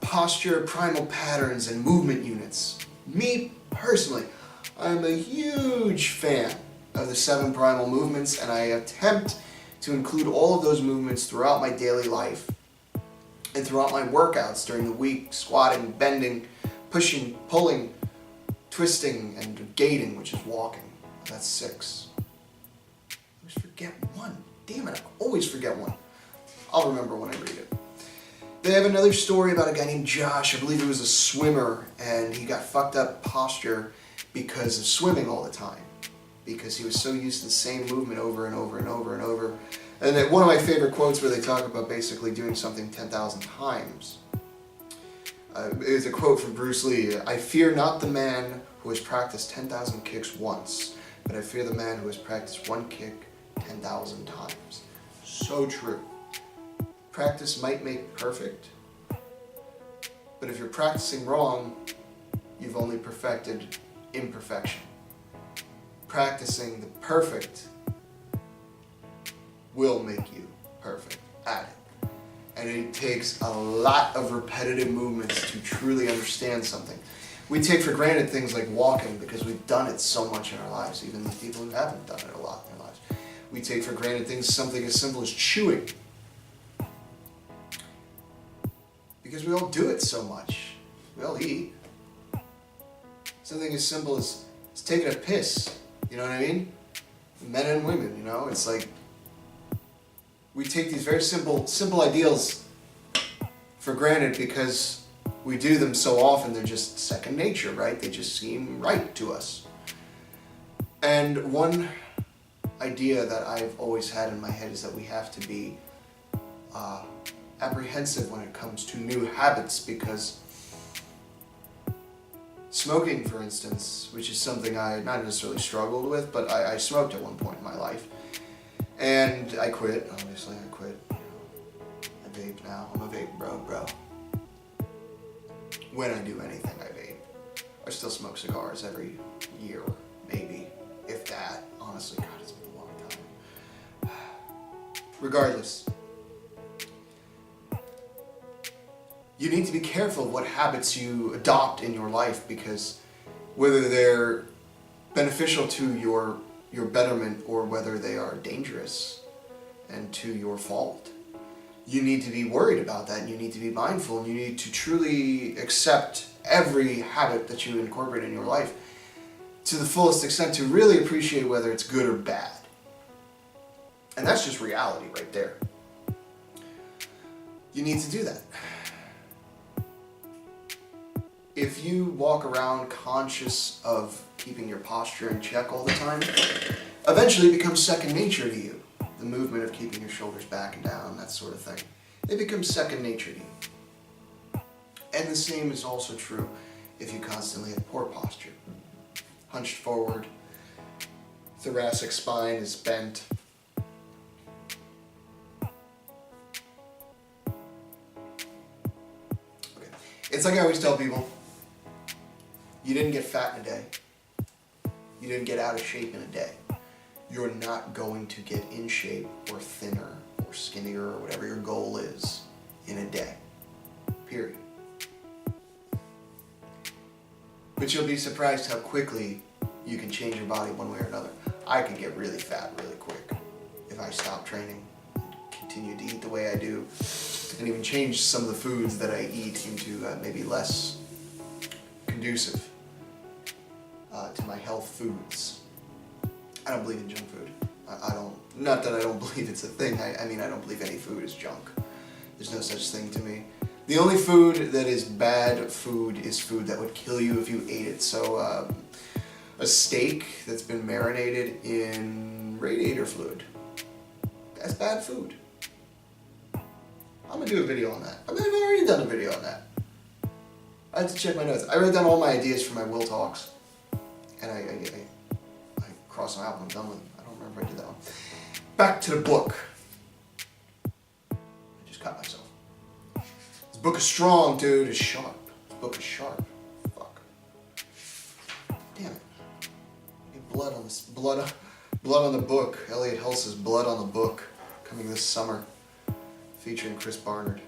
posture, primal patterns, and movement units. Me, personally, I'm a huge fan of the 7 primal movements, and I attempt to include all of those movements throughout my daily life and throughout my workouts during the week, squatting, bending, pushing, pulling, twisting, and gating, which is walking. That's 6. I always forget one. Damn it, I always forget one. I'll remember when I read it. They have another story about a guy named Josh. I believe he was a swimmer, and he got fucked up posture because of swimming all the time, because he was so used to the same movement over and over and over and over. And one of my favorite quotes where they talk about basically doing something 10,000 times. It was a quote from Bruce Lee. I fear not the man who has practiced 10,000 kicks once, but I fear the man who has practiced one kick 10,000 times. So true. Practice might make perfect, but if you're practicing wrong, you've only perfected imperfection. Practicing the perfect will make you perfect at it. And it takes a lot of repetitive movements to truly understand something. We take for granted things like walking because we've done it so much in our lives, even the people who haven't done it a lot in their lives. We take for granted things, something as simple as chewing, because we all do it so much. We all eat. Something as simple as taking a piss, you know what I mean? Men and women, you know? It's like we take these very simple ideals for granted because we do them so often. They're just second nature, right? They just seem right to us. And one idea that I've always had in my head is that we have to be apprehensive when it comes to new habits, because smoking, for instance, which is something I not necessarily struggled with, but I smoked at one point in my life. And I quit, obviously, I quit. I vape now. I'm a vape bro. When I do anything, I vape. I still smoke cigars every year, maybe, if that. Honestly, God, it's been a long time. Regardless, you need to be careful of what habits you adopt in your life, because whether they're beneficial to your betterment or whether they are dangerous and to your fault. You need to be worried about that, and you need to be mindful, and you need to truly accept every habit that you incorporate in your life to the fullest extent to really appreciate whether it's good or bad. And that's just reality right there. You need to do that. If you walk around conscious of keeping your posture in check all the time, eventually it becomes second nature to you. The movement of keeping your shoulders back and down, that sort of thing. It becomes second nature to you. And the same is also true if you constantly have poor posture. Hunched forward, thoracic spine is bent. Okay. It's like I always tell people, you didn't get fat in a day. You didn't get out of shape in a day. You're not going to get in shape or thinner or skinnier or whatever your goal is in a day. Period. But you'll be surprised how quickly you can change your body one way or another. I can get really fat really quick if I stop training and continue to eat the way I do, and even change some of the foods that I eat into maybe less conducive to my health foods. I don't believe in junk food. Not that I don't believe it's a thing. I mean, I don't believe any food is junk. There's no such thing to me. The only food that is bad food is food that would kill you if you ate it. So a steak that's been marinated in radiator fluid, that's bad food. I'm gonna do a video on that. I've already done a video on that. I have to check my notes. I wrote down all my ideas for my Will Talks, and I crossed them out when I'm done with them. I don't remember if I did that one. Back to the book. I just cut myself. This book is strong, dude. It's sharp. This book is sharp. Fuck. Damn it. Get blood on this. Blood on the book. Elliot Hulse's Blood on the Book, coming this summer, featuring Chris Barnard.